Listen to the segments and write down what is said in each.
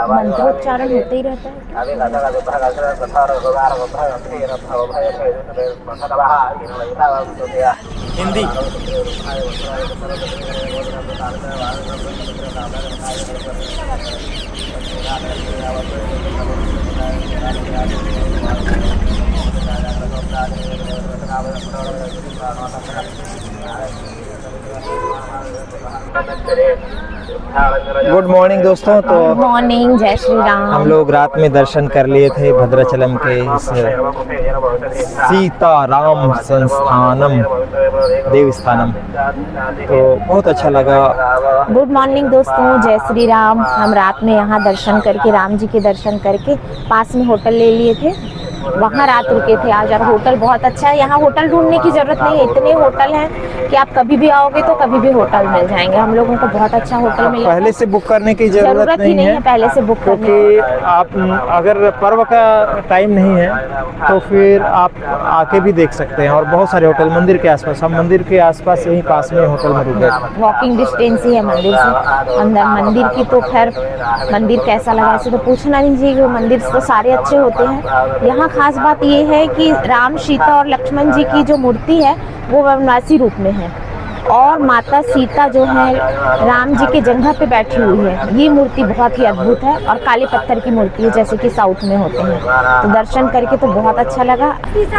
मंत्रोच्चारण होते ही रहता है। हिंदी गुड मॉर्निंग दोस्तों। तो गुड मॉर्निंग, जय श्री राम। हम लोग रात में दर्शन कर लिए थे भद्राचलम के इस सीताराम संस्थानम देवस्थानम, तो बहुत अच्छा लगा। गुड मॉर्निंग दोस्तों, जय श्री राम। हम रात में यहाँ दर्शन करके, राम जी के दर्शन करके पास में होटल ले लिए थे, वहाँ रात रुके थे आज। और होटल बहुत अच्छा है, यहाँ होटल ढूंढने की जरूरत नहीं है, इतने होटल हैं कि आप कभी भी आओगे तो कभी भी होटल मिल जाएंगे। हम लोगों को बहुत अच्छा होटल मिला। पहले से बुक करने की जरूरत ही नहीं है पहले से बुक करने क्योंकि आप अगर पर्व का टाइम नहीं है तो फिर आप आके भी देख सकते हैं। और बहुत सारे होटल मंदिर के आसपास, हम मंदिर के आसपास यहीं पास में होटल में रुके। वॉकिंग डिस्टेंस ही है मंदिर से अंदर। मंदिर की तो खैर, मंदिर कैसा लगा ऐसे तो पूछना नहीं चाहिए, मंदिर तो सारे अच्छे होते हैं। यहाँ खास बात ये है कि राम, सीता और लक्ष्मण जी की जो मूर्ति है वो वनवासी रूप में है, और माता सीता जो है राम जी के जंघा पे बैठी हुई है। ये मूर्ति बहुत ही अद्भुत है और काले पत्थर की मूर्ति है जैसे कि साउथ में होते हैं। तो दर्शन करके तो बहुत अच्छा लगा।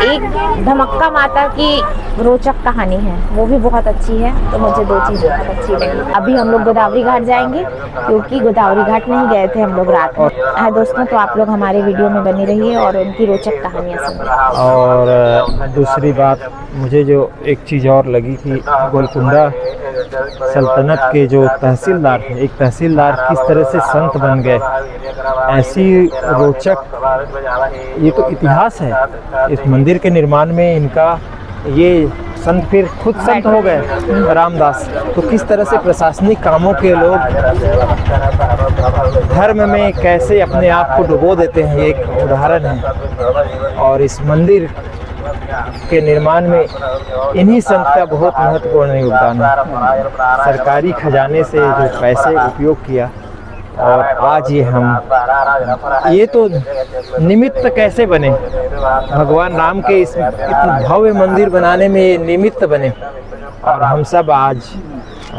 एक धमक्का माता की रोचक कहानी है, वो भी बहुत अच्छी है। तो मुझे दो चीज़ बहुत अच्छी लगी। अभी हम लोग गोदावरी घाट जाएंगे क्योंकि गोदावरी घाट नहीं गए थे हम लोग रात में। दोस्तों, तो आप लोग हमारे वीडियो में बने रहिए और उनकी रोचक कहानियाँ सुनिए। और दूसरी बात, मुझे जो एक चीज़ और लगी कि गोलकुंडा सल्तनत के जो तहसीलदार थे, एक तहसीलदार किस तरह से संत बन गए, ऐसी रोचक ये तो इतिहास है। इस मंदिर के निर्माण में इनका ये संत फिर खुद संत हो गए रामदास। तो किस तरह से प्रशासनिक कामों के लोग धर्म में कैसे अपने आप को डुबो देते हैं, ये एक उदाहरण है। और इस मंदिर के निर्माण में इन्हीं संत का बहुत महत्वपूर्ण योगदान है। सरकारी खजाने से जो पैसे उपयोग किया, और आज ये तो निमित्त कैसे बने, भगवान राम के इस इतने भव्य मंदिर बनाने में ये निमित्त बने। और हम सब आज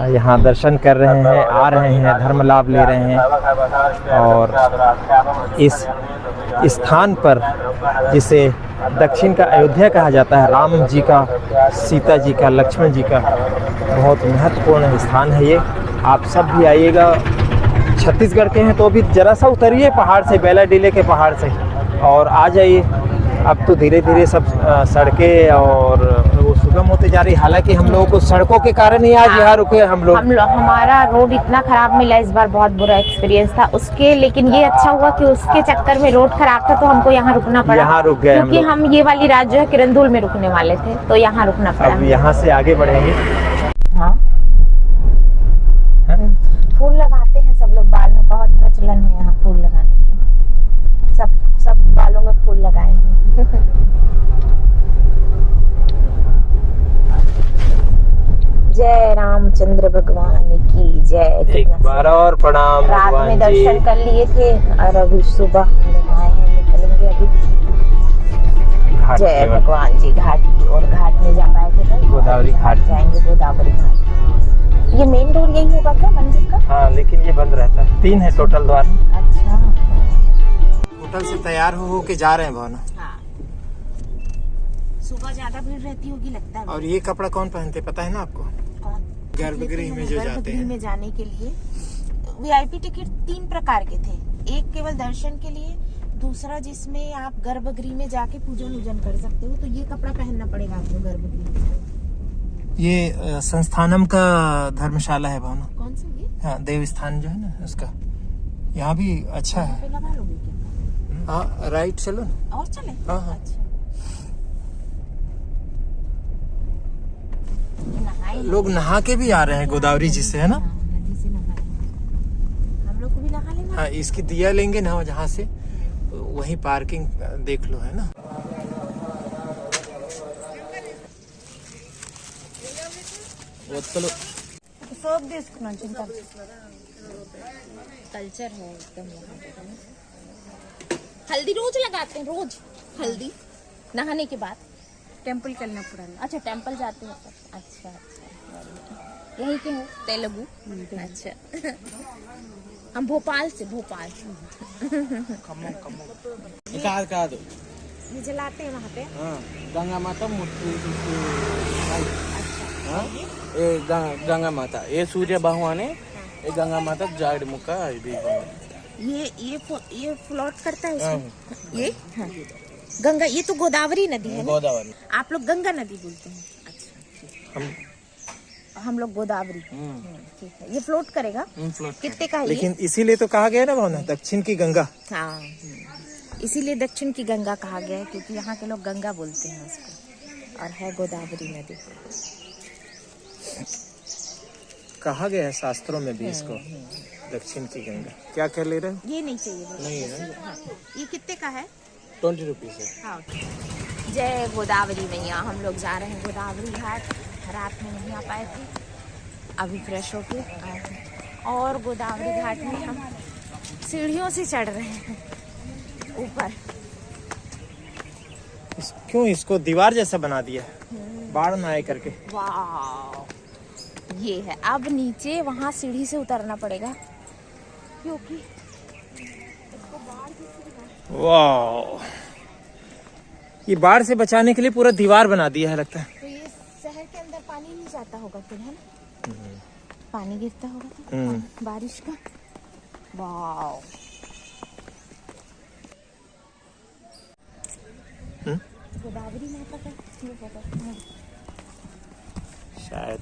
यहाँ दर्शन कर रहे हैं, आ रहे हैं, धर्म लाभ ले रहे हैं। और इस स्थान पर, जिसे दक्षिण का अयोध्या कहा जाता है, राम जी का, सीता जी का, लक्ष्मण जी का बहुत महत्वपूर्ण स्थान है ये। आप सब भी आइएगा। छत्तीसगढ़ के हैं तो भी जरा सा उतरिए पहाड़ से, बेलाडीले के पहाड़ से, और आ जाइए। अब तो धीरे धीरे सब सड़कें और वो सुगम होते जा रही। हालांकि हम लोगों को सड़कों के कारण ही आज यहाँ रुके हम लोग। हमारा रोड इतना खराब मिला इस बार, बहुत बुरा एक्सपीरियंस था उसके। लेकिन ये अच्छा हुआ कि उसके चक्कर में रोड खराब था तो हमको यहाँ रुकना पड़ा। यहाँ रुक गए क्योंकि हम ये वाली रात जो है किरंदुल में रुकने वाले थे, तो यहाँ रुकना पड़ा। अब यहाँ से आगे बढ़ेंगे। हाँ, फूल लगाते हैं सब लोग बाल में, बहुत प्रचलन है यहाँ फूल लगाने की। सब बालों में फूल लगाए हैं। जय रामचंद्र भगवान की जय। एक बार और प्रणाम। रात में दर्शन कर लिए थे और अभी सुबह आए हैं, निकलेंगे अभी जय भगवान जी घाट की। और घाट में जा पाए थे तो गोदावरी घाट जाएंगे। गोदावरी घाट, ये मेन डोर यही होगा क्या मंदिर का? हाँ, लेकिन ये बंद रहता है। 3 है टोटल द्वार। अच्छा, होटल से तैयार हो के जा रहे हैं भावना। हाँ, सुबह ज्यादा भीड़ रहती होगी लगता है। और ये कपड़ा कौन पहनते पता है ना आपको? कौन? गर्भगृह में जो जाते गर्भगृह हैं। में जाने के लिए वीआईपी टिकट 3 प्रकार के थे। एक केवल दर्शन के लिए, दूसरा जिसमें आप गर्भगृह में जाके पूजन उजन कर सकते हो, तो ये कपड़ा पहनना पड़ेगा आपको गर्भगृह में। ये संस्थानम का धर्मशाला है भावना। कौन सा ये? हाँ, देवस्थान जो है ना उसका। यहाँ भी अच्छा है। लगा लोगे क्या? हाँ, राइट चलो और चले। हाँ हाँ। अच्छा, लोग नहा के भी आ रहे हैं गोदावरी जी से, है ना? नदी से नहा रहे हैं। हम लोग को भी नहा लेना। हाँ, इसकी दिया लेंगे ना जहाँ से, वही पार्किंग देख लो, है ना? ఒత్తులు సోప్ తీసుకున్నాను చింత कल्चर है एकदम यहाँ पे है ना। हल्दी रोज लगाते हैं, रोज हल्दी नहाने के बाद टेम्पल करना पुराना। अच्छा टेम्पल जाते हैं तब। अच्छा अच्छा यहीं के हो तेलुगु। अच्छा हम भोपाल से भोपाल కాదు కాదు ये जलाते हैं वहाँ पे। గంగా మాత ఏ గంగా మాత ఏ సూర్య భగవాన్ ये गंगा माता जाड़ मुका ये फ्लोट करता है इसमें। ये हाँ। गंगा ये तो गोदावरी नदी है ना? गोदावरी आप लोग गंगा नदी बोलते हैं। अच्छा हम लोग गोदावरी। ठीक है ये फ्लोट करेगा। फ्लोट कितने का है लेकिन इसीलिए तो कहा गया ना भावना दक्षिण की गंगा। हाँ इसीलिए दक्षिण की गंगा कहा गया है क्योंकि यहाँ के लोग गंगा बोलते हैं उसको और है गोदावरी नदी। कहा गया है शास्त्रों में भी इसको दक्षिण की गंगा। क्या कर ले रहे हो? ये नहीं चाहिए नहीं है ना हाँ। ये कितने का है? 20 रुपीज है। हाँ जय गोदावरी मैया। हम लोग जा रहे हैं गोदावरी घाट। रात में नहीं आ पाए थे, अभी फ्रेश होके आए हैं और गोदावरी घाट में हम सीढ़ियों से चढ़ रहे हैं ऊपर। क्यों इसको दीवार जैसा बना दिया बाढ़ ना आए करके। वाह ये है। अब नीचे वहाँ सीढ़ी से उतरना पड़ेगा क्योंकि वाह ये बाढ़ से बचाने के लिए पूरा दीवार बना दिया है लगता है। तो ये शहर के अंदर पानी नहीं जाता होगा फिर है ना? पानी गिरता होगा तो बारिश का। वाह गोदावरी माता का ये फोटो शायद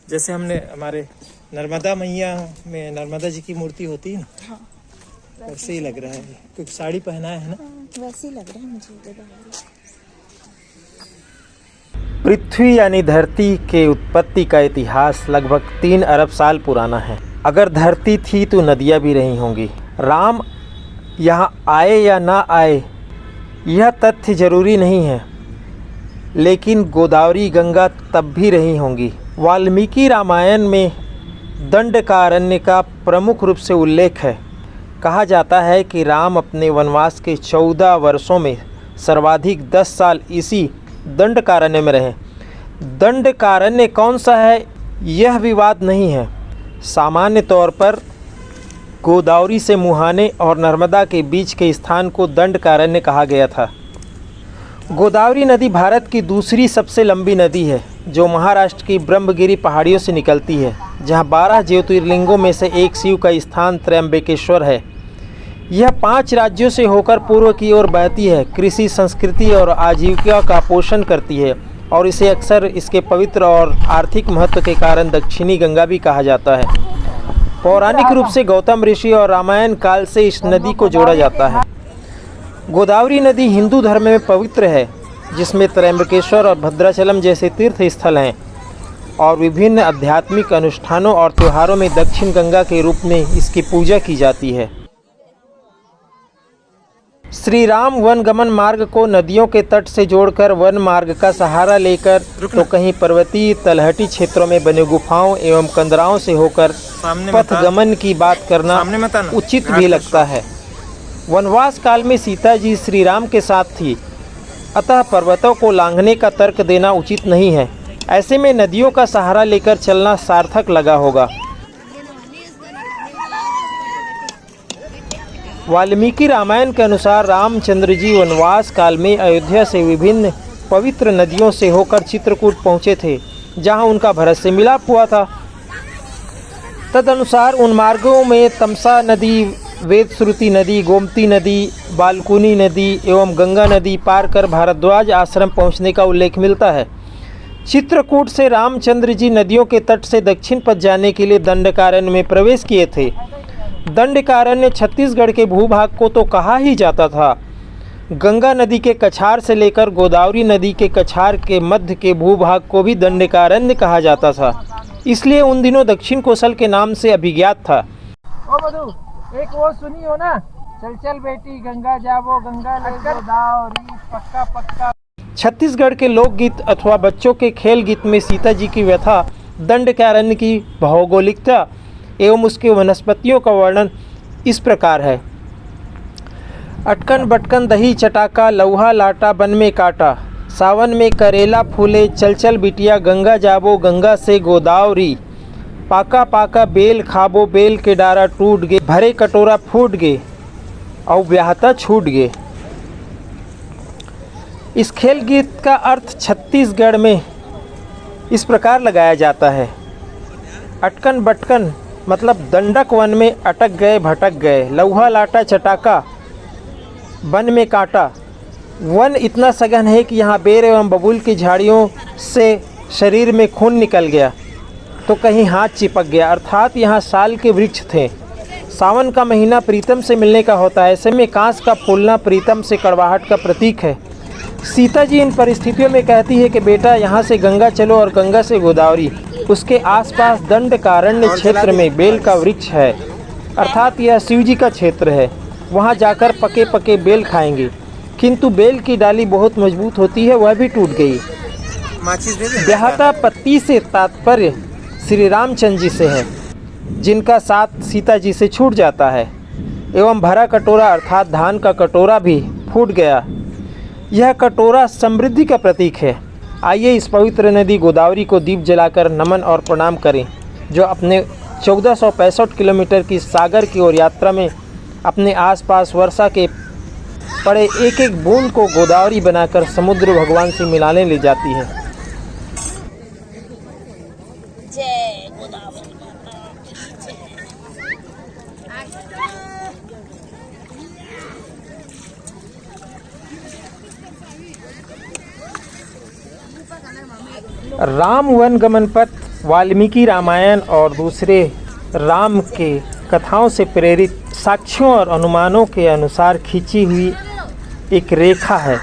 जैसे हमने हमारे नर्मदा मैया में नर्मदा जी की मूर्ति होती है ना। हाँ वैसे ही लग रहा है क्योंकि साड़ी पहना है ना। वैसे ही लग रहा है मुझे गोदावरी। पृथ्वी यानी धरती के उत्पत्ति का इतिहास लगभग 3 अरब साल पुराना है। अगर धरती थी तो नदियाँ भी रही होंगी। राम यहाँ आए या ना आए यह तथ्य जरूरी नहीं है, लेकिन गोदावरी गंगा तब भी रही होंगी। वाल्मीकि रामायण में दंडकारण्य का प्रमुख रूप से उल्लेख है। कहा जाता है कि राम अपने वनवास के 14 वर्षों में सर्वाधिक 10 साल इसी दंडकारण्य में रहे। दंडकारण्य कौन सा है यह विवाद नहीं है। सामान्य तौर पर गोदावरी से मुहाने और नर्मदा के बीच के स्थान को दंडकारण्य कहा गया था। गोदावरी नदी भारत की दूसरी सबसे लंबी नदी है जो महाराष्ट्र की ब्रह्मगिरी पहाड़ियों से निकलती है, जहां 12 ज्योतिर्लिंगों में से एक शिव का स्थान त्र्यंबकेश्वर है। यह 5 राज्यों से होकर पूर्व की ओर बहती है, कृषि, संस्कृति और आजीविका का पोषण करती है और इसे अक्सर इसके पवित्र और आर्थिक महत्व के कारण दक्षिणी गंगा भी कहा जाता है। पौराणिक रूप से गौतम ऋषि और रामायण काल से इस नदी को जोड़ा जाता है। गोदावरी नदी हिंदू धर्म में पवित्र है, जिसमें त्र्यंबकेश्वर और भद्राचलम जैसे तीर्थ स्थल हैं और विभिन्न आध्यात्मिक अनुष्ठानों और त्योहारों में दक्षिण गंगा के रूप में इसकी पूजा की जाती है। श्री राम वन गमन मार्ग को नदियों के तट से जोड़कर वन मार्ग का सहारा लेकर तो कहीं पर्वतीय तलहटी क्षेत्रों में बने गुफाओं एवं कंदराओं से होकर पथ गमन की बात करना उचित भी लगता है। वनवास काल में सीता जी श्री राम के साथ थी, अतः पर्वतों को लांघने का तर्क देना उचित नहीं है। ऐसे में नदियों का सहारा लेकर चलना सार्थक लगा होगा। वाल्मीकि रामायण के अनुसार रामचंद्र जी वनवास काल में अयोध्या से विभिन्न पवित्र नदियों से होकर चित्रकूट पहुँचे थे, जहाँ उनका भरत से मिलाप हुआ था। तदनुसार उन मार्गों में तमसा नदी, वेदश्रुति नदी, गोमती नदी, बालकुनी नदी एवं गंगा नदी पार कर भारद्वाज आश्रम पहुंचने का उल्लेख मिलता है। चित्रकूट से रामचंद्र जी नदियों के तट से दक्षिण पथ जाने के लिए दंडकारण्य में प्रवेश किए थे। दंडकारण्य छत्तीसगढ़ के भूभाग को तो कहा ही जाता था। गंगा नदी के कछार से लेकर गोदावरी नदी के कछार के मध्य के भूभाग को भी दंडकारण्य कहा जाता था, इसलिए उन दिनों दक्षिण कोसल के नाम से अभिज्ञात था। ओ बधू, एक वो सुनी हो ना, चल चल बेटी गंगा जावो, गंगा ले गोदावरी, पक्का पक्का। छत्तीसगढ़ के लोकगीत अथवा बच्चों के खेल गीत में सीता जी की व्यथा, दंडकारण्य की भौगोलिकता एवं उसके वनस्पतियों का वर्णन इस प्रकार है। अटकन बटकन दही चटाका, लौहा लाटा बन में काटा, सावन में करेला फूले, चल चल बिटिया गंगा जाबो, गंगा से गोदावरी, पाका पाका बेल खाबो, बेल के डारा टूट गे, भरे कटोरा फूट गे और ब्याहता छूट गे। इस खेल गीत का अर्थ छत्तीसगढ़ में इस प्रकार लगाया जाता है। अटकन बटकन मतलब दंडक वन में अटक गए भटक गए, लौहा लाटा चटाका वन में काटा। वन इतना सघन है कि यहाँ बेर एवं बबूल की झाड़ियों से शरीर में खून निकल गया तो कहीं हाथ चिपक गया, अर्थात यहाँ साल के वृक्ष थे। सावन का महीना प्रीतम से मिलने का होता है, ऐसे में कांस का फूलना प्रीतम से कड़वाहट का प्रतीक है। सीता जी इन परिस्थितियों में कहती है कि बेटा यहाँ से गंगा चलो और गंगा से गोदावरी। उसके आसपास दंडकारण्य क्षेत्र में बेल का वृक्ष है, अर्थात यह शिव जी का क्षेत्र है। वहाँ जाकर पके पके बेल खाएंगे, किंतु बेल की डाली बहुत मजबूत होती है, वह भी टूट गई। ब्याहता पत्ती से तात्पर्य श्री रामचंद्र जी से है, जिनका साथ सीता जी से छूट जाता है। एवं भरा कटोरा अर्थात धान का कटोरा भी फूट गया। यह कटोरा समृद्धि का प्रतीक है। आइए इस पवित्र नदी गोदावरी को दीप जलाकर नमन और प्रणाम करें, जो अपने 1465 किलोमीटर की सागर की ओर यात्रा में अपने आसपास वर्षा के पड़े एक एक बूंद को गोदावरी बनाकर समुद्र भगवान से मिलाने ले जाती है। जय गोदावरी माता की जय। राम वन गमन पथ वाल्मीकि रामायण और दूसरे राम के कथाओं से प्रेरित साक्ष्यों और अनुमानों के अनुसार खींची हुई एक रेखा है।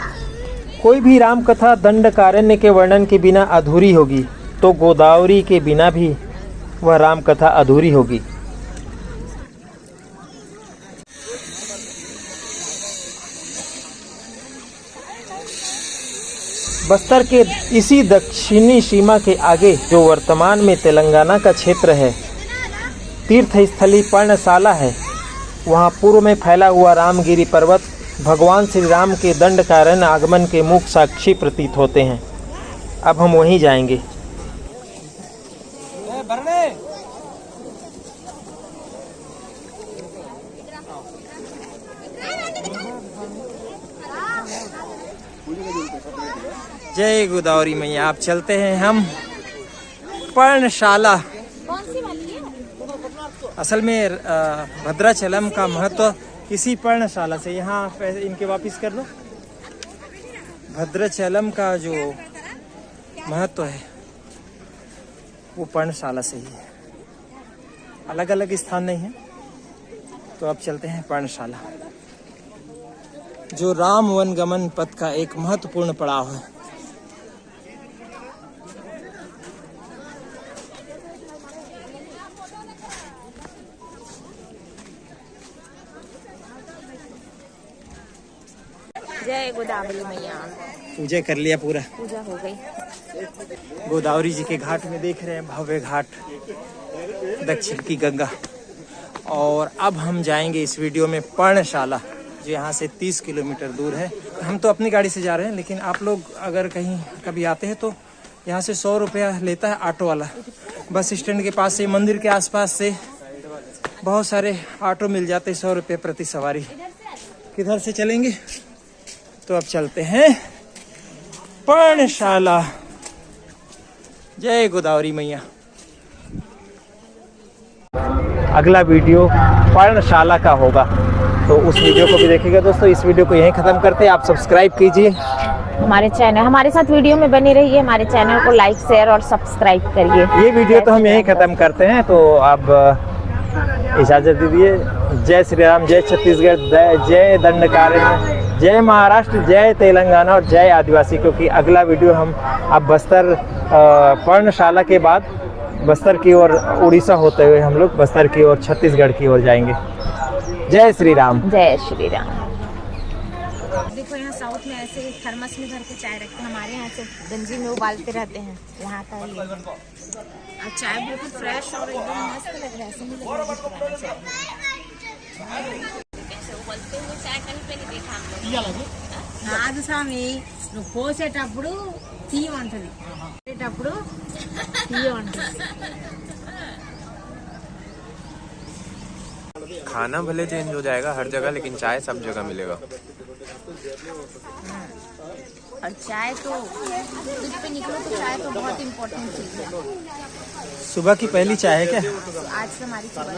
कोई भी राम कथा दंडकारण्य के वर्णन के बिना अधूरी होगी, तो गोदावरी के बिना भी वह राम कथा अधूरी होगी। बस्तर के इसी दक्षिणी सीमा के आगे, जो वर्तमान में तेलंगाना का क्षेत्र है, तीर्थ स्थली पर्णशाला है। वहाँ पूर्व में फैला हुआ रामगिरी पर्वत भगवान श्री राम के दंडकारण्य आगमन के मुख्य साक्षी प्रतीत होते हैं। अब हम वहीं जाएंगे। जय गोदावरी मैया। आप चलते हैं हम पर्णशाला। असल में भद्राचलम का महत्व इसी पर्णशाला से, यहाँ इनके वापिस कर लो। भद्राचलम का जो महत्व है वो पर्णशाला से ही है, अलग अलग स्थान नहीं है। तो अब चलते हैं पर्णशाला, जो राम वन गमन पथ का एक महत्वपूर्ण पड़ाव है। जय गोदावरी मैया। पूजा कर लिया, पूरा पूजा हो गई। गोदावरी जी के घाट में देख रहे हैं भव्य घाट, दक्षिण की गंगा। और अब हम जाएंगे इस वीडियो में पर्णशाला, जो यहाँ से 30 किलोमीटर दूर है। हम तो अपनी गाड़ी से जा रहे हैं, लेकिन आप लोग अगर कहीं कभी आते हैं तो यहाँ से 100 रुपया लेता है ऑटो वाला। बस स्टैंड के पास से, मंदिर के आसपास से बहुत सारे ऑटो मिल जाते हैं, 100 रुपये प्रति सवारी। किधर से चलेंगे? तो अब चलते हैं पर्णशाला। जय गोदावरी मैया। अगला वीडियो पर्णशाला का होगा, तो उस वीडियो को भी देखिएगा। दोस्तों इस वीडियो को यहीं ख़त्म करते हैं। आप सब्सक्राइब कीजिए हमारे चैनल, हमारे साथ वीडियो में बने रहिए। हमारे चैनल को लाइक शेयर और सब्सक्राइब करिए। ये वीडियो तो हम यहीं ख़त्म करते हैं, तो आप इजाज़त दीजिए। जय श्री राम, जय छत्तीसगढ़, जय दंडकारण्य, जय महाराष्ट्र, जय तेलंगाना और जय आदिवासी। क्योंकि अगला वीडियो हम अब बस्तर पर्णशाला के बाद बस्तर की ओर, उड़ीसा होते हुए हम लोग बस्तर की ओर, छत्तीसगढ़ की ओर जाएंगे। जय श्री राम। जय श्री राम। देखो यहाँ साउथ में ऐसे थर्मस में भर के चाय रखते हैं, हमारे यहाँ से गंजी में उबालते रहते हैं। यहाँ का ये और चाय बिल्कुल फ्रेश और एकदम मस्त लग रहा है, ऐसे नहीं लग रहा है पुराना चाय। कैसे उबलते हुए चाय कहीं पे नहीं देखा हम लोग। కాదు స్వామి నువ్వు పోసేటప్పుడు తీయమంటది, పోసేటప్పుడు తీయమంటది। खाना भले चेंज हो जाएगा हर जगह, लेकिन चाय सब जगह मिलेगा। और चाय तो ट्रिप पे निकलो तो चाय तो बहुत इम्पोर्टेंट चीज़ है। सुबह की पहली चाय है क्या? आज से हमारी सुबह